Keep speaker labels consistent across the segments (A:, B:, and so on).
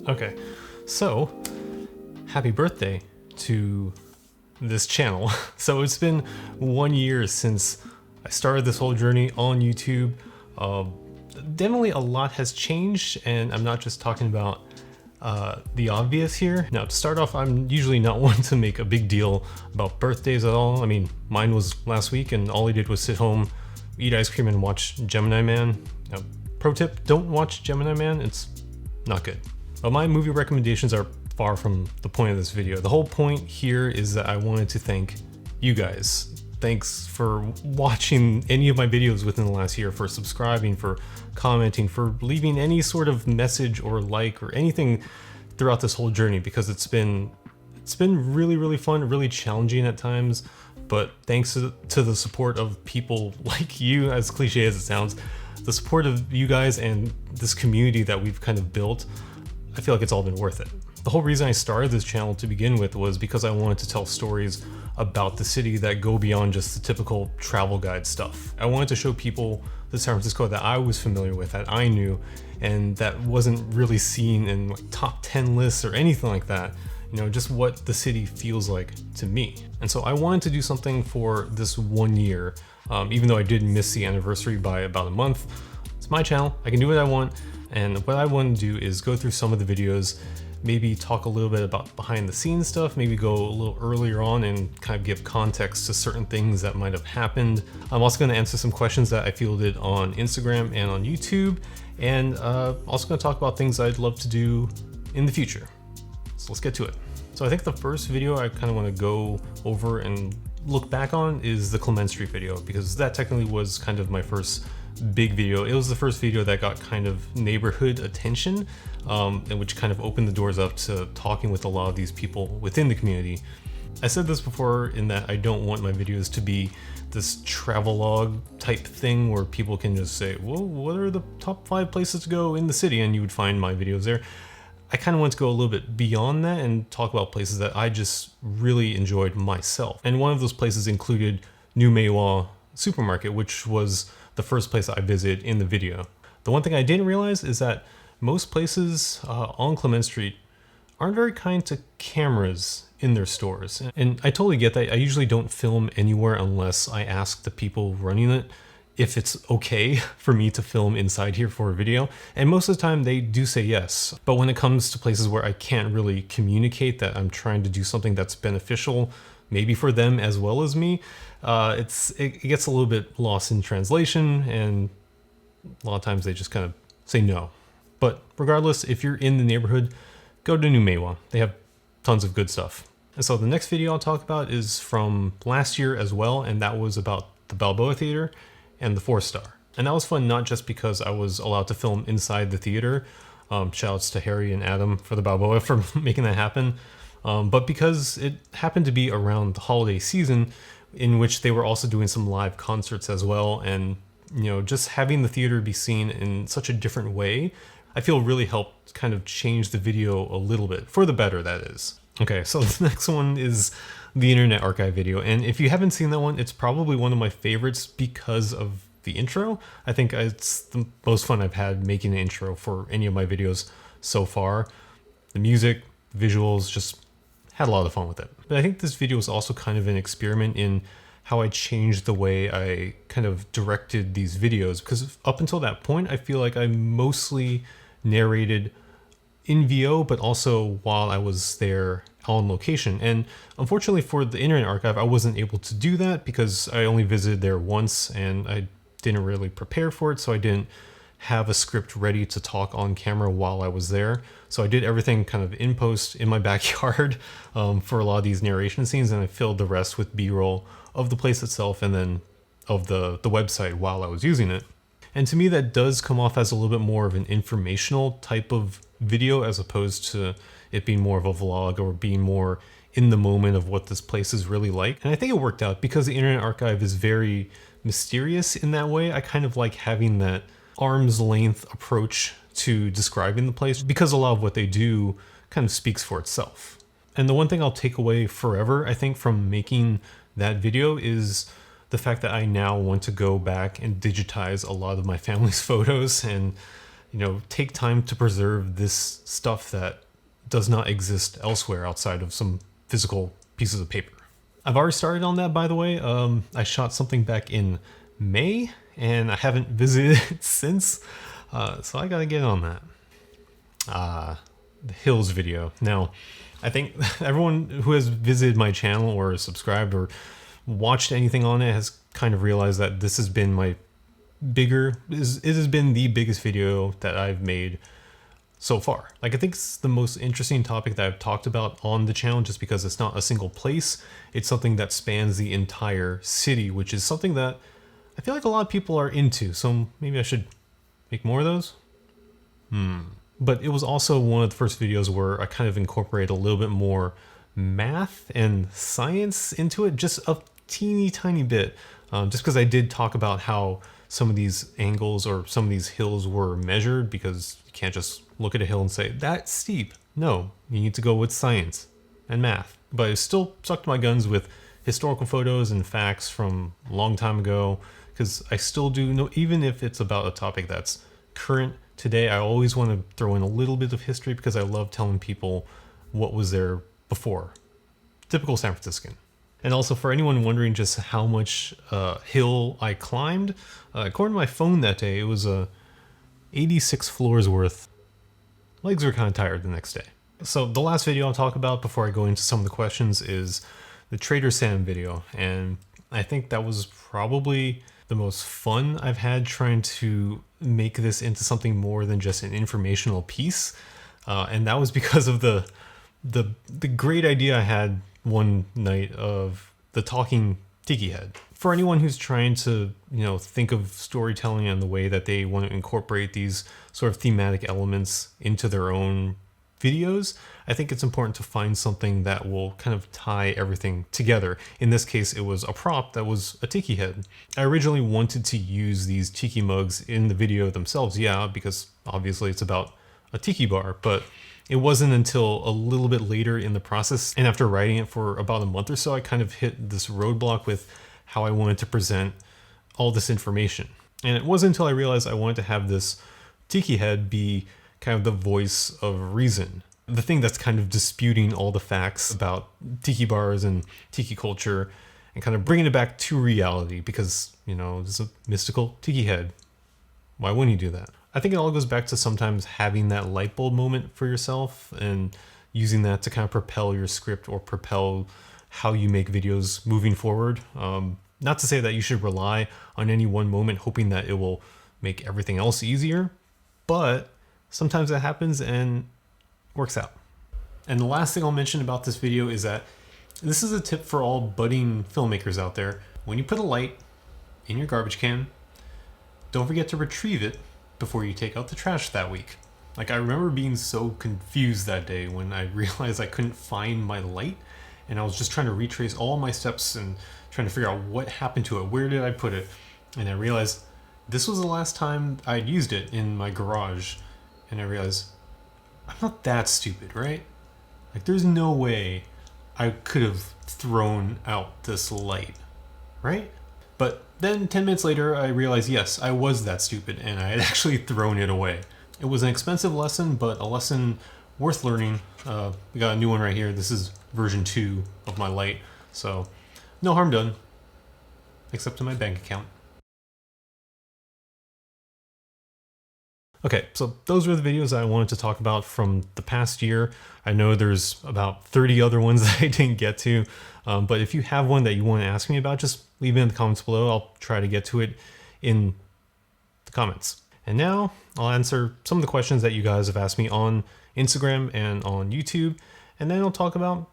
A: Okay, so happy birthday to this channel. So it's been 1 year since I started this whole journey on YouTube. Definitely a lot has changed, and I'm not just talking about the obvious here. Now, to start off, I'm usually not one to make a big deal about birthdays at all. I mean, mine was last week and all I did was sit home, eat ice cream, and watch Gemini Man. Now, pro tip, don't watch Gemini Man, it's not good. But my movie recommendations are far from the point of this video. The whole point here is that I wanted to thank you guys. Thanks for watching any of my videos within the last year, for subscribing, for commenting, for leaving any sort of message or like or anything throughout this whole journey, because it's been really fun, really challenging at times, but thanks to the support of people like you, as cliche as it sounds, the support of you guys and this community that we've kind of built, I feel like it's all been worth it. The whole reason I started this channel to begin with was because I wanted to tell stories about the city that go beyond just the typical travel guide stuff. I wanted to show people the San Francisco that I was familiar with, that I knew, and that wasn't really seen in like top 10 lists or anything like that. You know, just what the city feels like to me. And so I wanted to do something for this 1 year, even though I did miss the anniversary by about a month. It's my channel, I can do what I want, and what I want to do is go through some of the videos, maybe talk a little bit about behind the scenes stuff, maybe go a little earlier on and kind of give context to certain things that might have happened. I'm also going to answer some questions that I fielded on Instagram and on YouTube, and also going to talk about things I'd love to do in the future. So let's get to it. So I think the first video I kind of want to go over and look back on is the Clement Street video, because that technically was kind of my first big video. It was the first video that got kind of neighborhood attention, and which kind of opened the doors up to talking with a lot of these people within the community. I said this before in that I don't want my videos to be this travelogue type thing where people can just say, well, what are the top 5 places to go in the city? And you would find my videos there. I kind of want to go a little bit beyond that and talk about places that I just really enjoyed myself. And one of those places included New Maewa Supermarket, which was the first place I visited in the video. The one thing I didn't realize is that most places on Clement Street aren't very kind to cameras in their stores. And I totally get that. I usually don't film anywhere unless I ask the people running it if it's okay for me to film inside here for a video. And most of the time they do say yes. But when it comes to places where I can't really communicate that I'm trying to do something that's beneficial, maybe for them as well as me, it gets a little bit lost in translation, and a lot of times they just kind of say no. But regardless, if you're in the neighborhood, go to New Maewa. They have tons of good stuff. And so the next video I'll talk about is from last year as well, and that was about the Balboa Theater and the 4-star. And that was fun not just because I was allowed to film inside the theater, shoutouts to Harry and Adam for the Balboa for making that happen, but because it happened to be around the holiday season, in which they were also doing some live concerts as well. And, you know, just having the theater be seen in such a different way, I feel really helped kind of change the video a little bit, for the better, that is. Okay, so the next one is the Internet Archive video. And if you haven't seen that one, it's probably one of my favorites because of the intro. I think it's the most fun I've had making an intro for any of my videos so far. The music, visuals, just had a lot of fun with it. But I think this video was also kind of an experiment in how I changed the way I kind of directed these videos, because up until that point, I feel like I mostly narrated in VO, but also while I was there on location. And unfortunately for the Internet Archive, I wasn't able to do that because I only visited there once and I didn't really prepare for it, so I didn't have a script ready to talk on camera while I was there. So I did everything kind of in post in my backyard for a lot of these narration scenes, and I filled the rest with B-roll of the place itself and then of the website while I was using it. And to me, that does come off as a little bit more of an informational type of video as opposed to it being more of a vlog or being more in the moment of what this place is really like. And I think it worked out because the Internet Archive is very mysterious in that way. I kind of like having that arm's length approach to describing the place, because a lot of what they do kind of speaks for itself. And the one thing I'll take away forever, I think, from making that video is the fact that I now want to go back and digitize a lot of my family's photos and take time to preserve this stuff that does not exist elsewhere outside of some physical pieces of paper. I've already started on that, by the way. I shot something back in May and I haven't visited it since, so I gotta get on that. The Hills video. Now, I think everyone who has visited my channel or subscribed or watched anything on it has kind of realized that this has been it has been the biggest video that I've made so far. Like, I think it's the most interesting topic that I've talked about on the channel, just because it's not a single place. It's something that spans the entire city, which is something that I feel like a lot of people are into. So maybe I should make more of those. But it was also one of the first videos where I kind of incorporate a little bit more math and science into it, just a teeny tiny bit, just because I did talk about how some of these angles or some of these hills were measured, because you can't just look at a hill and say, that's steep. No, you need to go with science and math. But I still stuck to my guns with historical photos and facts from a long time ago, because I still do know, even if it's about a topic that's current today, I always want to throw in a little bit of history, because I love telling people what was there before. Typical San Franciscan. And also, for anyone wondering just how much hill I climbed, according to my phone that day, it was 86 floors worth. Legs were kind of tired the next day. So the last video I'll talk about before I go into some of the questions is the Trader Sam video. And I think that was probably the most fun I've had trying to make this into something more than just an informational piece. And that was because of the great idea I had one night of the talking tiki head. For anyone who's trying to, think of storytelling and the way that they want to incorporate these sort of thematic elements into their own videos, I think it's important to find something that will kind of tie everything together. In this case, it was a prop that was a tiki head. I originally wanted to use these tiki mugs in the video themselves, because obviously it's about a tiki bar, but it wasn't until a little bit later in the process, and after writing it for about a month or so, I kind of hit this roadblock with how I wanted to present all this information. And it wasn't until I realized I wanted to have this tiki head be kind of the voice of reason, the thing that's kind of disputing all the facts about tiki bars and tiki culture, and kind of bringing it back to reality, because, this is a mystical tiki head. Why wouldn't you do that? I think it all goes back to sometimes having that light bulb moment for yourself and using that to kind of propel your script or propel how you make videos moving forward. Not to say that you should rely on any one moment hoping that it will make everything else easier, but sometimes that happens and works out. And the last thing I'll mention about this video is that this is a tip for all budding filmmakers out there. When you put a light in your garbage can, don't forget to retrieve it before you take out the trash that week. Like, I remember being so confused that day when I realized I couldn't find my light, and I was just trying to retrace all my steps and trying to figure out what happened to it, where did I put it, and I realized this was the last time I'd used it in my garage, and I realized I'm not that stupid, right? Like, there's no way I could have thrown out this light, right? But then 10 minutes later, I realized, yes, I was that stupid, and I had actually thrown it away. It was an expensive lesson, but a lesson worth learning. We got a new one right here. This is version 2 of my light, so no harm done, except to my bank account. Okay, so those were the videos I wanted to talk about from the past year. I know there's about 30 other ones that I didn't get to, but if you have one that you want to ask me about, just leave it in the comments below. I'll try to get to it in the comments. And now I'll answer some of the questions that you guys have asked me on Instagram and on YouTube, and then I'll talk about,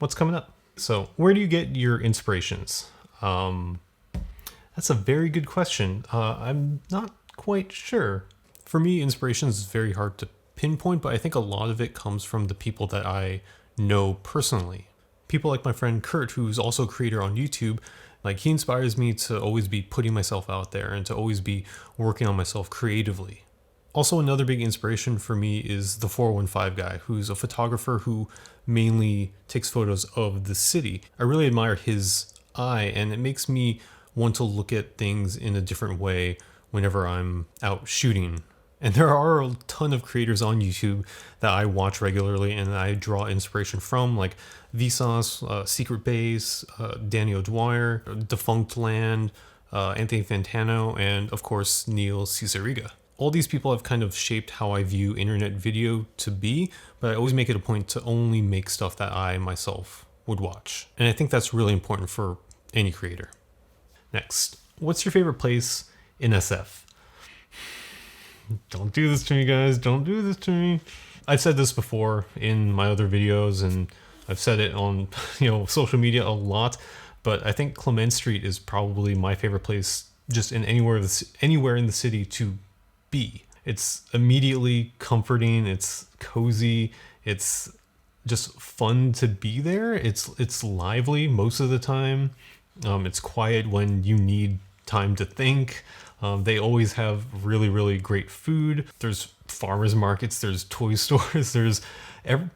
A: what's coming up. So where do you get your inspirations? That's a very good question. I'm not quite sure. For me, inspiration is very hard to pinpoint, but I think a lot of it comes from the people that I know personally. People like my friend Kurt, who's also a creator on YouTube, like, he inspires me to always be putting myself out there and to always be working on myself creatively. Also, another big inspiration for me is the 415 guy, who's a photographer who mainly takes photos of the city. I really admire his eye, and it makes me want to look at things in a different way whenever I'm out shooting. And there are a ton of creators on YouTube that I watch regularly and I draw inspiration from, like Vsauce, Secret Base, Danny O'Dwyer, Defunct Land, Anthony Fantano, and of course Neil Cesariga. All these people have kind of shaped how I view internet video to be, but I always make it a point to only make stuff that I myself would watch. And I think that's really important for any creator. Next, what's your favorite place in SF? Don't do this to me, guys. Don't do this to me. I've said this before in my other videos, and I've said it on social media a lot, but I think Clement Street is probably my favorite place just in anywhere in the city to be. It's immediately comforting, it's cozy, it's just fun to be there. It's lively most of the time. It's quiet when you need time to think. They always have really, really great food. There's farmers markets, there's toy stores, there's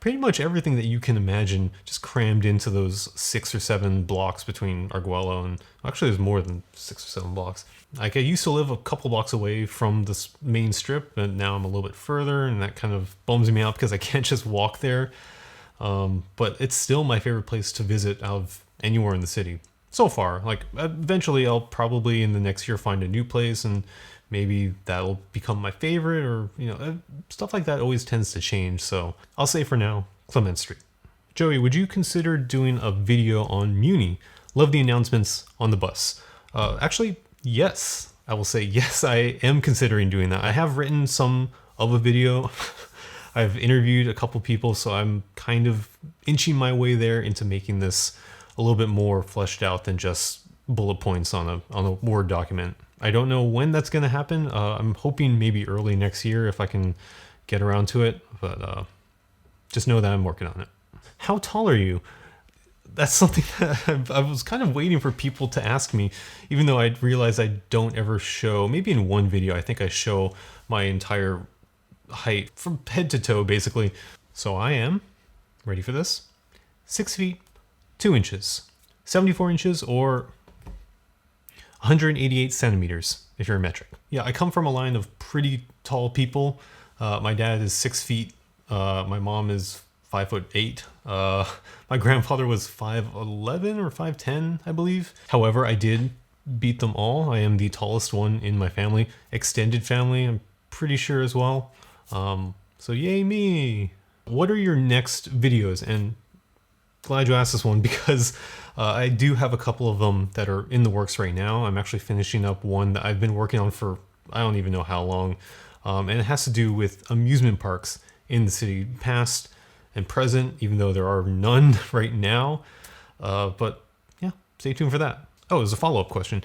A: pretty much everything that you can imagine just crammed into those 6 or 7 blocks between Arguello and, actually there's more than 6 or 7 blocks. Like I used to live a couple blocks away from this main strip, and now I'm a little bit further, and that kind of bums me out because I can't just walk there. But it's still my favorite place to visit out of anywhere in the city. So far, like eventually I'll probably in the next year find a new place and maybe that'll become my favorite, or stuff like that always tends to change. So I'll say for now, Clement Street. Joey, would you consider doing a video on Muni? Love the announcements on the bus. Actually, yes. I will say yes, I am considering doing that. I have written some of a video. I've interviewed a couple people, so I'm kind of inching my way there into making this a little bit more fleshed out than just bullet points on a Word document. I don't know when that's going to happen. I'm hoping maybe early next year if I can get around to it, but just know that I'm working on it. How tall are you? That's something that I was kind of waiting for people to ask me, even though I realized I don't ever show, maybe in one video, I think I show my entire height from head to toe, basically. So I am, ready for this, 6 feet, 2 inches, 74 inches, or 188 centimeters if you're a metric. Yeah, I come from a line of pretty tall people. My dad is 6 feet. My mom is 5'8". My grandfather was 5'11" or 5'10", I believe. However, I did beat them all. I am the tallest one in my family. Extended family, I'm pretty sure as well. So yay me. What are your next videos? And glad you asked this one because I do have a couple of them that are in the works right now. I'm actually finishing up one that I've been working on for I don't even know how long. And it has to do with amusement parks in the city, past and present, even though there are none right now. But yeah, stay tuned for that. Oh, there's a follow-up question.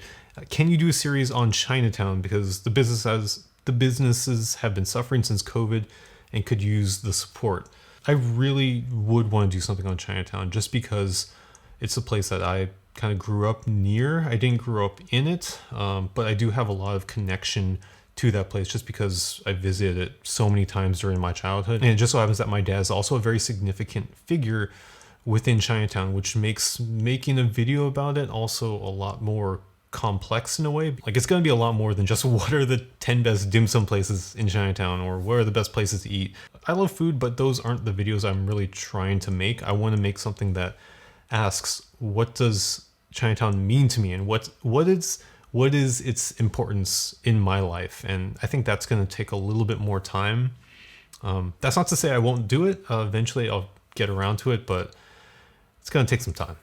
A: Can you do a series on Chinatown? Because the businesses have been suffering since COVID and could use the support. I really would want to do something on Chinatown just because it's a place that I kind of grew up near. I didn't grow up in it, but I do have a lot of connection to that place just because I visited it so many times during my childhood. And it just so happens that my dad is also a very significant figure within Chinatown, which makes making a video about it also a lot more complex in a way. Like it's going to be a lot more than just what are the 10 best dim sum places in Chinatown or what are the best places to eat. I love food, but those aren't the videos I'm really trying to make. I want to make something that asks, what does Chinatown mean to me, and what is its importance in my life? And I think that's going to take a little bit more time. That's not to say I won't do it. Eventually I'll get around to it, but it's going to take some time.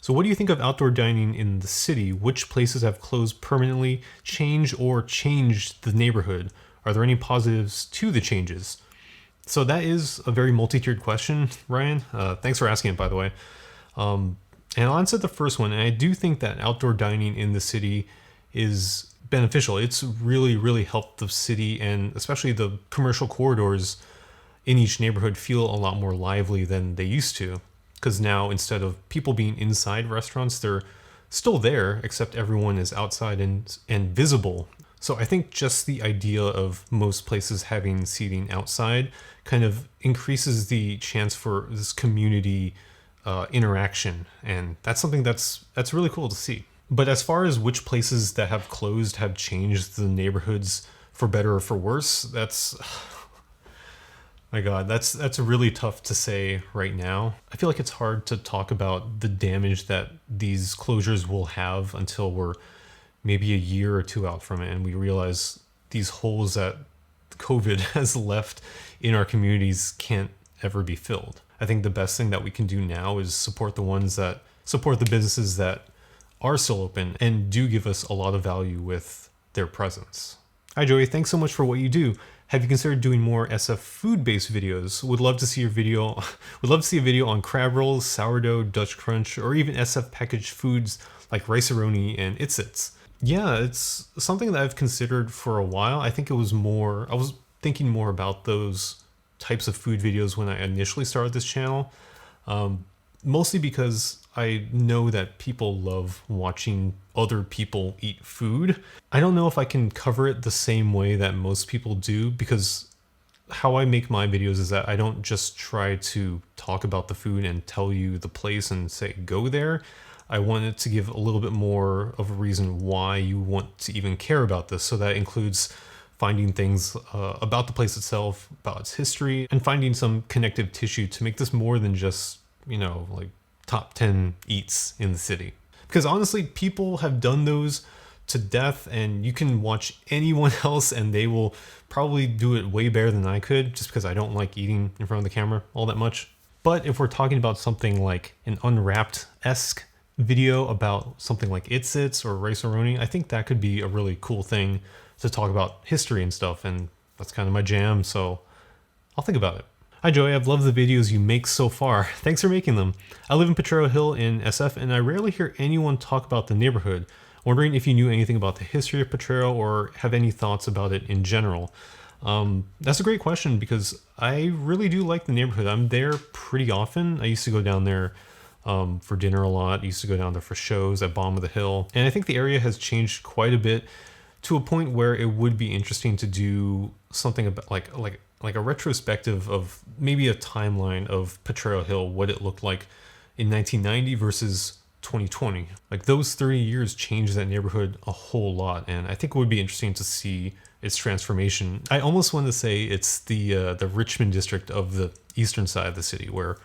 A: So what do you think of outdoor dining in the city? Which places have closed permanently, changed the neighborhood? Are there any positives to the changes? So that is a very multi-tiered question, Ryan. Thanks for asking it, by the way. And I'll answer the first one. And I do think that outdoor dining in the city is beneficial. It's really, really helped the city and especially the commercial corridors in each neighborhood feel a lot more lively than they used to. Because now instead of people being inside restaurants, they're still there, except everyone is outside and visible. So I think just the idea of most places having seating outside kind of increases the chance for this community interaction. And that's something that's really cool to see. But as far as which places that have closed have changed the neighborhoods for better or for worse, that's my God, that's really tough to say right now. I feel like it's hard to talk about the damage that these closures will have until we're maybe a year or two out from it, and we realize these holes that COVID has left in our communities can't ever be filled. I think the best thing that we can do now is support the businesses that are still open and do give us a lot of value with their presence. Hi Joey, thanks so much for what you do. Have you considered doing more SF food-based videos? Would love to see a video on crab rolls, sourdough, Dutch crunch, or even SF packaged foods like rice-a-roni and itsits. Yeah, it's something that I've considered for a while. I was thinking more about those types of food videos when I initially started this channel. Mostly because I know that people love watching other people eat food. I don't know if I can cover it the same way that most people do, because how I make my videos is that I don't just try to talk about the food and tell you the place and say go there. I want it to give a little bit more of a reason why you want to even care about this. So that includes finding things about the place itself, about its history, and finding some connective tissue to make this more than just, like top 10 eats in the city. Because honestly, people have done those to death, and you can watch anyone else and they will probably do it way better than I could, just because I don't like eating in front of the camera all that much. But if we're talking about something like an Unwrapped-esque video about something like Itsits or rice-a-roni, I think that could be a really cool thing to talk about history and stuff, and that's kind of my jam, so I'll think about it. Hi Joey, I've loved the videos you make so far. Thanks for making them. I live in Potrero Hill in SF, and I rarely hear anyone talk about the neighborhood. Wondering if you knew anything about the history of Potrero or have any thoughts about it in general. That's a great question, because I really do like the neighborhood. I'm there pretty often. I used to go down there for dinner a lot. I used to go down there for shows at Bottom of the Hill. And I think the area has changed quite a bit to a point where it would be interesting to do something about like a retrospective of maybe a timeline of Potrero Hill, what it looked like in 1990 versus 2020. Like those 30 years changed that neighborhood a whole lot, and I think it would be interesting to see its transformation. I almost want to say it's the Richmond district of the eastern side of the city, where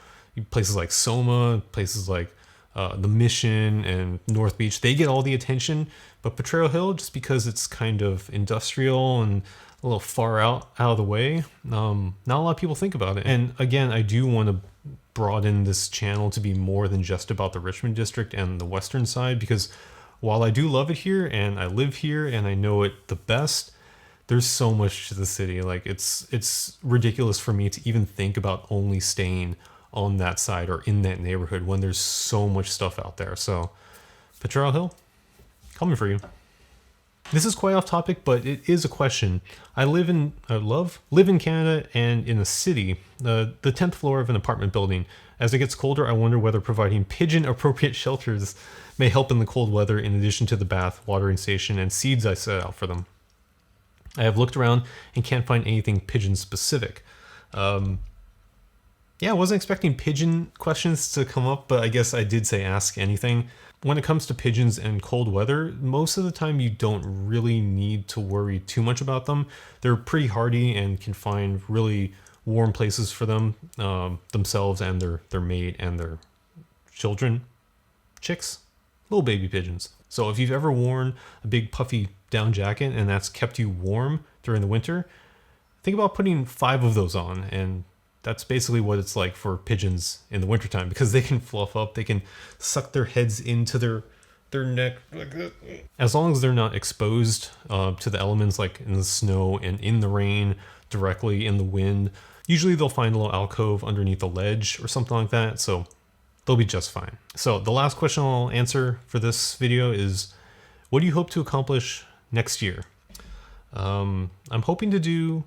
A: places like Soma, places like the Mission and North Beach, they get all the attention, but Potrero Hill, just because it's kind of industrial and a little far out of the way, not a lot of people think about it. And again, I do want to broaden this channel to be more than just about the Richmond district and the western side, because while I do love it here and I live here and I know it the best, there's so much to the city. Like it's ridiculous for me to even think about only staying on that side or in that neighborhood when there's so much stuff out there. So Potrero Hill, coming for you. This is quite off topic, but it is a question. I live in Canada and in a city, the 10th floor of an apartment building. As it gets colder, I wonder whether providing pigeon-appropriate shelters may help in the cold weather, in addition to the bath, watering station, and seeds I set out for them. I have looked around and can't find anything pigeon-specific. Yeah, I wasn't expecting pigeon questions to come up, but I guess I did say ask anything. When it comes to pigeons and cold weather, most of the time you don't really need to worry too much about them. They're pretty hardy and can find really warm places for them, themselves and their mate and their children, chicks, little baby pigeons. So if you've ever worn a big puffy down jacket and that's kept you warm during the winter, think about putting 5 of those on, and that's basically what it's like for pigeons in the wintertime, because they can fluff up, they can suck their heads into their neck like that. As long as they're not exposed to the elements like in the snow and in the rain, directly in the wind, usually they'll find a little alcove underneath a ledge or something like that, so they'll be just fine. So the last question I'll answer for this video is, what do you hope to accomplish next year? I'm hoping to do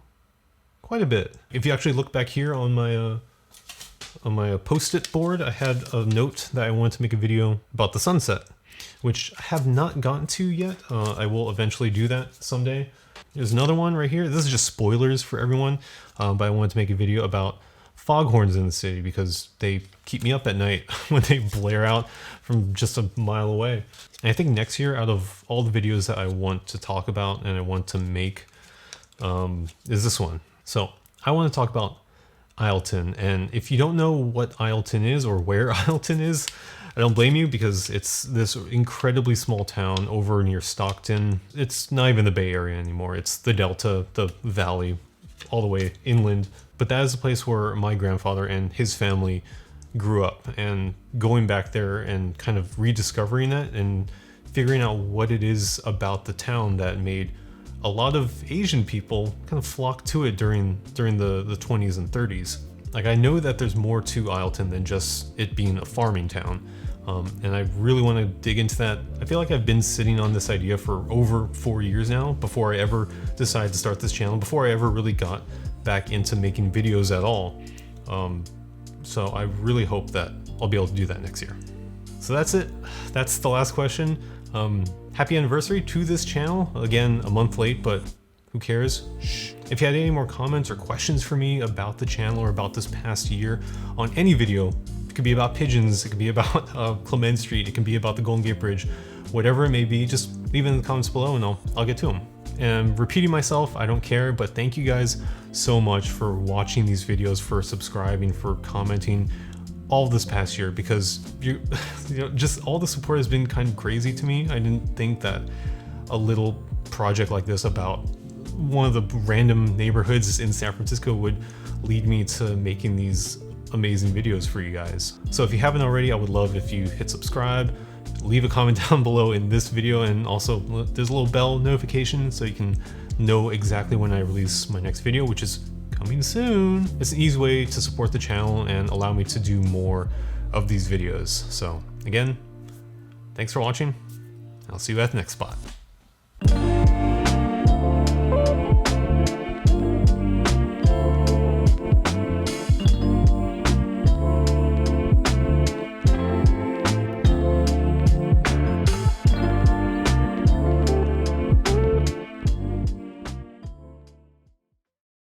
A: quite a bit. If you actually look back here on my post-it board, I had a note that I wanted to make a video about the sunset, which I have not gotten to yet. I will eventually do that someday. There's another one right here. This is just spoilers for everyone, but I wanted to make a video about foghorns in the city because they keep me up at night when they blare out from just a mile away. And I think next year, out of all the videos that I want to talk about and I want to make, is this one. So I want to talk about Isleton, and if you don't know what Isleton is or where Isleton is, I don't blame you, because it's this incredibly small town over near Stockton. It's not even the Bay Area anymore. It's the Delta, the Valley, all the way inland. But that is a place where my grandfather and his family grew up, and going back there and kind of rediscovering that and figuring out what it is about the town that made a lot of Asian people kind of flock to it during the 20s and 30s. Like, I know that there's more to Isleton than just it being a farming town. And I really want to dig into that. I feel like I've been sitting on this idea for over 4 years now before I ever decided to start this channel, before I ever really got back into making videos at all. So I really hope that I'll be able to do that next year. So that's it. That's the last question. Happy anniversary to this channel. Again, a month late, but who cares? Shh. If you had any more comments or questions for me about the channel or about this past year on any video, it could be about Pigeons, it could be about Clement Street, it can be about the Golden Gate Bridge, whatever it may be, just leave it in the comments below and I'll get to them. And repeating myself, I don't care, but thank you guys so much for watching these videos, for subscribing, for commenting all this past year, because you know, just all the support has been kind of crazy to me. I didn't think that a little project like this about one of the random neighborhoods in San Francisco would lead me to making these amazing videos for you guys. So if you haven't already, I would love if you hit subscribe, leave a comment down below in this video, and also there's a little bell notification so you can know exactly when I release my next video, which is coming soon. It's an easy way to support the channel and allow me to do more of these videos. So again, thanks for watching. I'll see you at the next spot.